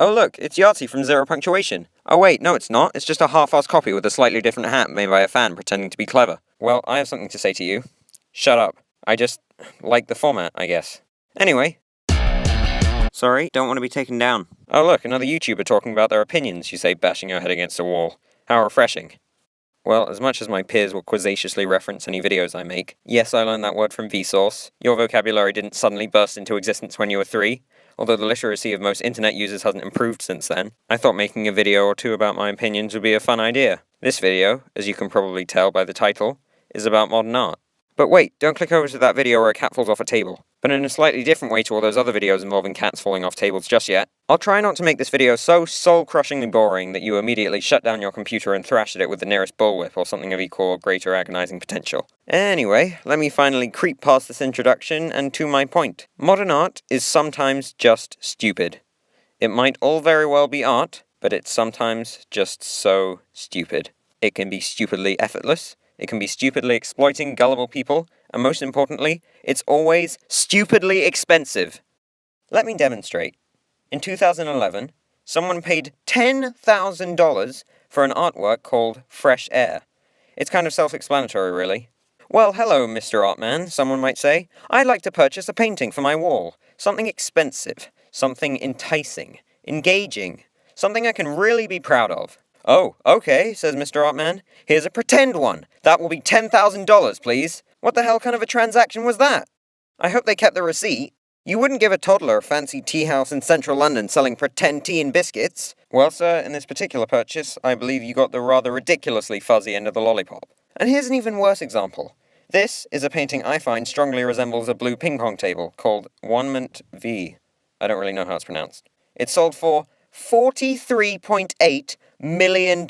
Oh look, it's Yahtzee from Zero Punctuation. Oh wait, no it's not, it's just a half-assed copy with a slightly different hat made by a fan pretending to be clever. Well, I have something to say to you. Shut up. I just like the format, I guess. Anyway. Sorry, don't want to be taken down. Oh look, another YouTuber talking about their opinions, you say, bashing your head against a wall. How refreshing. Well, as much as my peers will quizzaciously reference any videos I make, yes, I learned that word from Vsauce. Your vocabulary didn't suddenly burst into existence when you were 3, although the literacy of most internet users hasn't improved since then. I thought making a video or two about my opinions would be a fun idea. This video, as you can probably tell by the title, is about modern art. But wait, don't click over to that video where a cat falls off a table. But in a slightly different way to all those other videos involving cats falling off tables just yet. I'll try not to make this video so soul-crushingly boring that you immediately shut down your computer and thrash at it with the nearest bullwhip or something of equal or greater agonizing potential. Anyway, let me finally creep past this introduction and to my point. Modern art is sometimes just stupid. It might all very well be art, but it's sometimes just so stupid. It can be stupidly effortless. It can be stupidly exploiting gullible people, and most importantly, it's always stupidly expensive. Let me demonstrate. In 2011, someone paid $10,000 for an artwork called Fresh Air. It's kind of self-explanatory, really. Well, hello, Mr. Artman, someone might say. I'd like to purchase a painting for my wall. Something expensive, something enticing, engaging, something I can really be proud of. Oh, okay, says Mr. Artman. Here's a pretend one. That will be $10,000, please. What the hell kind of a transaction was that? I hope they kept the receipt. You wouldn't give a toddler a fancy tea house in central London selling pretend tea and biscuits. Well, sir, in this particular purchase, I believe you got the rather ridiculously fuzzy end of the lollipop. And here's an even worse example. This is a painting I find strongly resembles a blue ping pong table called Onement V. I don't really know how it's pronounced. It sold for $43.8 million.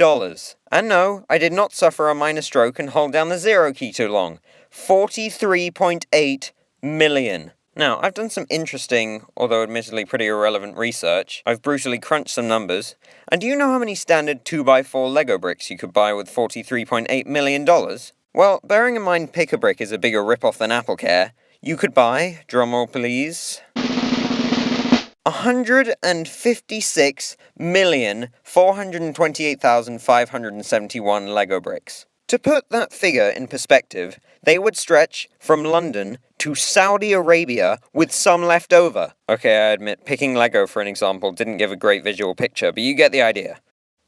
And no, I did not suffer a minor stroke and hold down the zero key too long. 43.8 million. Now, I've done some interesting, although admittedly pretty irrelevant research. I've brutally crunched some numbers. And do you know how many standard 2x4 Lego bricks you could buy with $43.8 million? Well, bearing in mind Pick-a-Brick is a bigger rip-off than AppleCare, you could buy, drumroll please, 156,428,571 Lego bricks. To put that figure in perspective, they would stretch from London to Saudi Arabia with some left over. Okay, I admit, picking Lego for an example didn't give a great visual picture, but you get the idea.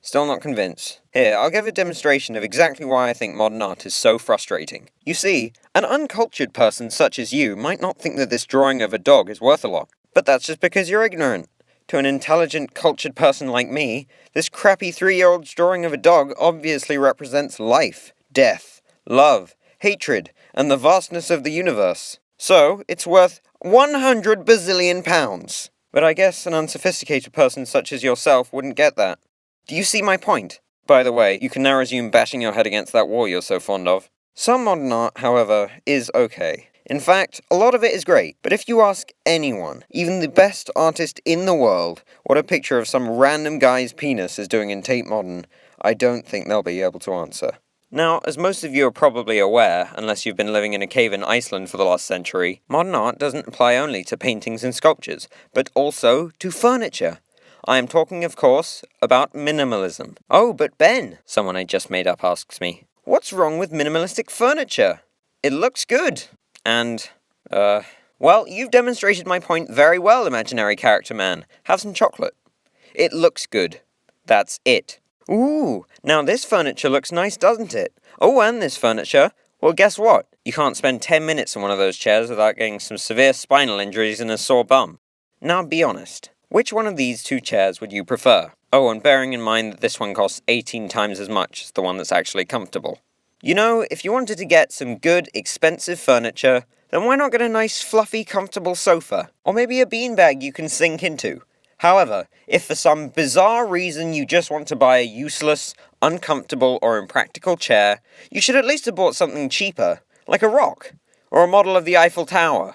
Still not convinced. Here, I'll give a demonstration of exactly why I think modern art is so frustrating. You see, an uncultured person such as you might not think that this drawing of a dog is worth a lot. But that's just because you're ignorant. To an intelligent, cultured person like me, this crappy 3-year-old's drawing of a dog obviously represents life, death, love, hatred, and the vastness of the universe. So, it's worth 100 bazillion pounds. But I guess an unsophisticated person such as yourself wouldn't get that. Do you see my point? By the way, you can now resume bashing your head against that wall you're so fond of. Some modern art, however, is okay. In fact, a lot of it is great, but if you ask anyone, even the best artist in the world, what a picture of some random guy's penis is doing in Tate Modern, I don't think they'll be able to answer. Now, as most of you are probably aware, unless you've been living in a cave in Iceland for the last century, modern art doesn't apply only to paintings and sculptures, but also to furniture. I am talking, of course, about minimalism. Oh, but Ben, someone I just made up asks me, what's wrong with minimalistic furniture? It looks good. And, well, you've demonstrated my point very well, imaginary character man. Have some chocolate. It looks good. That's it. Ooh, now this furniture looks nice, doesn't it? Oh, and this furniture. Well, guess what? You can't spend 10 minutes in one of those chairs without getting some severe spinal injuries and a sore bum. Now, be honest. Which one of these 2 chairs would you prefer? Oh, and bearing in mind that this one costs 18 times as much as the one that's actually comfortable. You know, if you wanted to get some good, expensive furniture, then why not get a nice, fluffy, comfortable sofa? Or maybe a beanbag you can sink into. However, if for some bizarre reason you just want to buy a useless, uncomfortable, or impractical chair, you should at least have bought something cheaper, like a rock, or a model of the Eiffel Tower.